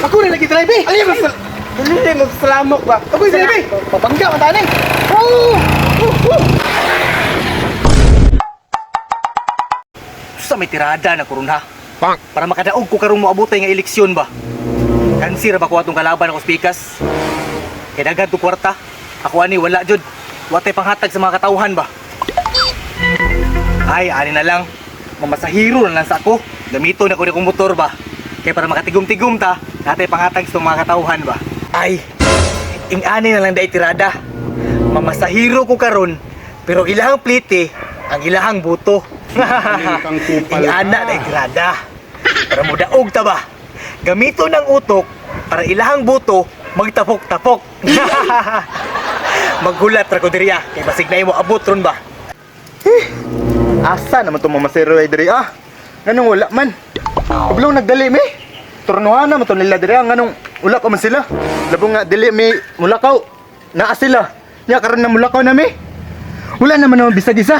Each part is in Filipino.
Ako na lagi drive eh. Alin mas dili mo salamok ba? Ako yung drive eh. Papangga man tani. Oh! Sa may tirada na kurun ha. Para makadaog ko karong moabotay nga eleksyon ba. Kansira ba ko atong kalaban ako spikas? Kay daghan to kwarta. Ako ani wala jud. Watay panghatag sa mga katawhan ba. Ay, ani na lang. Mamasahiro na lang sa ako. Gamito na ko ni kong motor ba. Kaya para makatigom-tigom ta, natay panghatag sa mga katawhan ba. Ay, ing-ani na lang dai tirada. Mamasahiro ko karon, pero ilahang plite, ang ilahang buto. Ing-ana dai tirada. Para mo daog ta ba. Gamito ng utok para ilahang buto magtapok-tapok. Maghulat ra ko diriya kay basig na imo abot ron ba. Asa naman itong mamasero ay diri ah? Nganong wala man? Kablong nagdali mi? Turnuhan na ito nila diri ah, nganong wala pa man sila? Labong nga dili mi mulakaw. Naa sila. Nya karon na mulakaw na mi. Wala naman naman bisag isa.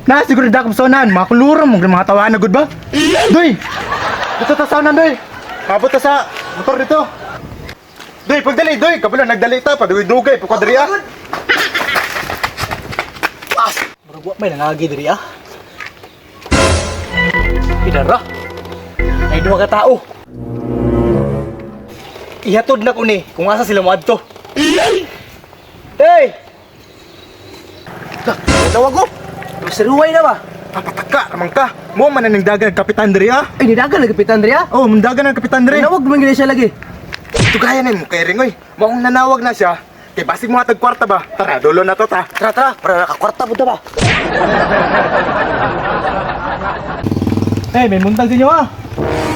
Na siguro dakop sonan, makulura mo mga tawahan na gud ba? Doy. Dito ta sonan doy. Mabot ta sa motor dito. Doy, pagdali doy, kablong nagdali ta pa dugay pa diri ah. Murag wa may nangagi diri ah. Idara. Ay duha ka tao. Ihatod na ko ni kung asa sila moadto. Hey! Tawag ko. Seruway na ba? Papataka naman ka. Mo man ang dagan kapitan diri ah. Ay nidagan na kapitan diri ah. Oh, mandagan ang kapitan diri. Nawag man gid siya lagi. Tugayan na mo kay Ringoy. Maong nanawag na siya. Kay basig mo hatag kwarta ba? Tara, dulo na to ta. Tara, para nakakwarta po ba? May muntag sa inyo ah.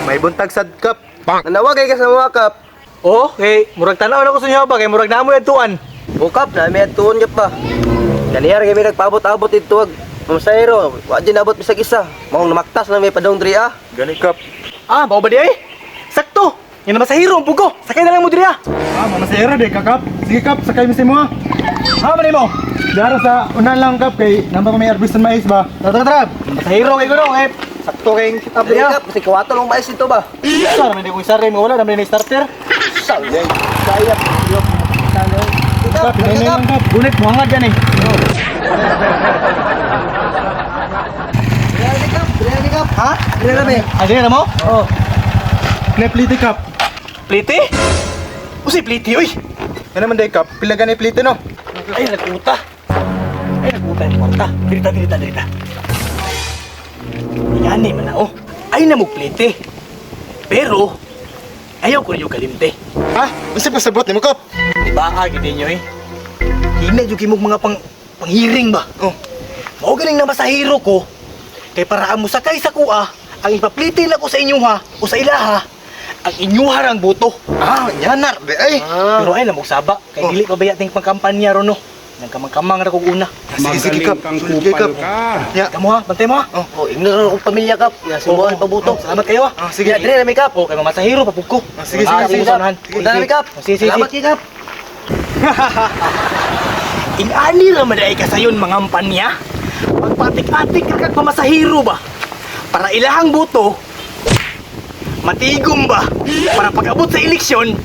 May buntag sad kap. Nanawag kay ka sa mga kap. Oh, hey, murag tanaw na ko sa inyo ba? Kay murag namoy adtuan. Bukap na may atuon ka pa. Ganiyar kami nagpaabot-abot ito wag. Mamasayro, wa din abot bisag isa. Maong namaktas na may padong diri ah. Gani kap. Ah, mao ba di ay? Sakto. Yan naman sa hero ang pugo. Sakay na lang mo diri ah. Ah, mamasera de kakap. Sige kap, sakay mi si mo. Ha, man mo. Dara sa unan lang kap kay namba may arbistan mais ba? Tara. Sa hero kay kuno eh. Sakto kay setup Diri niya. kap, kasi kawato lang mais ito ba? Sar man di ko isara mo wala naman ni starter. Sayang. Sayang. Kap, pinay lang kap. Gunit mo hangad yan eh. Diri kap. Ha? Diri kami. Ah, sige na mo? Oh. Neplite kap. Plite? Usi plite oy. Ano naman day kap? Pila gani plite no? Ay nagputa. Yung kwarta. Dirita. Yan man na oh. Ay na mo plite. Pero ayaw ko yung kalimte. Ha? Unsa pasabot nimo kap? Diba agi ninyo eh? Hinay yung kimog mga panghiring ba? Oh. Mao galing na masahiro ko. Kay para mo sakay sa kuha, ang ipaplitin na ko sa inyo ha, o sa ilaha, ang inyuha ang buto. Ah, yanar de ay. Pero ay lamog saba, kay dili pa bayating pangkampanya ron no. Nagkamang-kamang ra kog una. Sige kap. Sige kap. Ya. Kamu ha, bantay mo ha. Oh, ignoran akong pamilya kap. Ya sumuhan pabuto. Salamat kayo ha. Sige. Ya, diri na may kap. O kay mamasahiro papug ko. Sige. Unahan. Punta na may kap. Sige. Salamat kay kap. Ingani naman ay kasayon mga ampanya. Pagpatik-atik ka kag pamasahiro ba? Para ilahang buto, matigom ba? Para pag-abot sa eleksyon,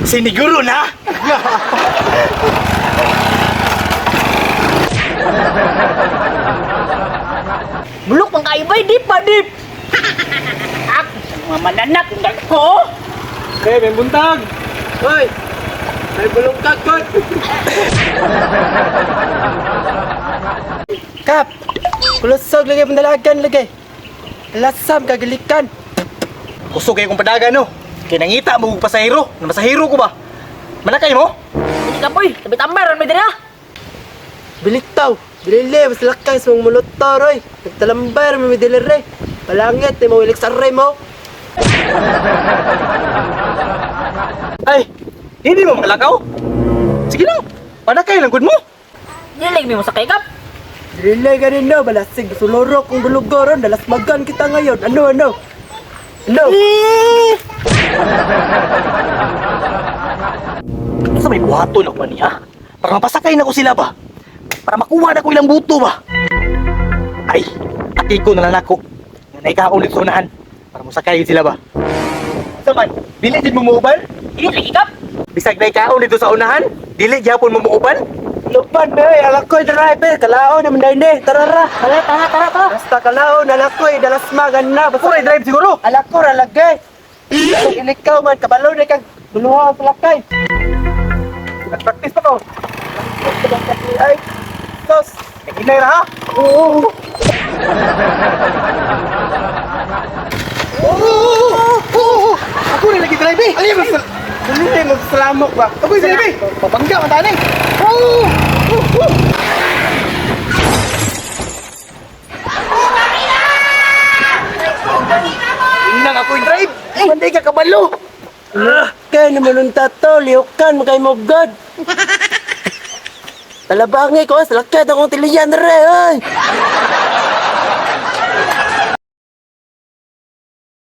siniguro na. Bulok pang kaibay, dip pa, dip! Ako sa mga mananak, ko! Okay, may buntag. Hoy. May bulong kakot. Kap, kulusog lagi pandalagan lagi. Lasam kagalikan. Kusog kayo kong padagan no. Kaya nangita mo kong pasahiro. Masahiro ko ba? Manakay mo? Hindi ka, boy! Sabi tambar, may dira! Bilitaw. Bilile, mas lakay sa mga mulutor, oy. Nagtalambar, may dilire. Palangit, may mawilik sa ray mo. Ay, hindi mo makalakaw? Sige lang, panakay lang good mo. Nilig mo sa kay, kap! Dilile ka rin, no. Balasig, sulorok kung dulugoron. Dalasmagan kita ngayon. Ano? Ano? Sa may buhato na ko niya. Para mapasakay na ko sila ba? Para makuha na ko ilang buto ba? Ay, atiko na lang ako. Nanay ka ulit sa unahan. Para masakay sila ba? Unsa man? Dili din mo muuban? Ini lagi kap. Bisag na ikaon dito sa unahan? Dili gyapon mo muuban? Lupan be, alakoy driver, kalao naman dahil ni. Tara. Tara. Basta kalao, alakoy, dalas magan na. Basta Ako drive siguro. alako, alagay. Ilikaw man, kabalo na kang duluha ang palakay. Nag-practice pa ko. Ay, sos. Inay ra ha? Oo. Ako rin lagi drive eh. Ay, mas... Dali, magsalamok ba? Ako rin drive eh. Papangga man tani. Inang ako yung drive. Hindi ka kabalo. Kaya naman ang tato, liukan, magay mo God. Talabangi ko, salakad akong tiliyan na rin, ay.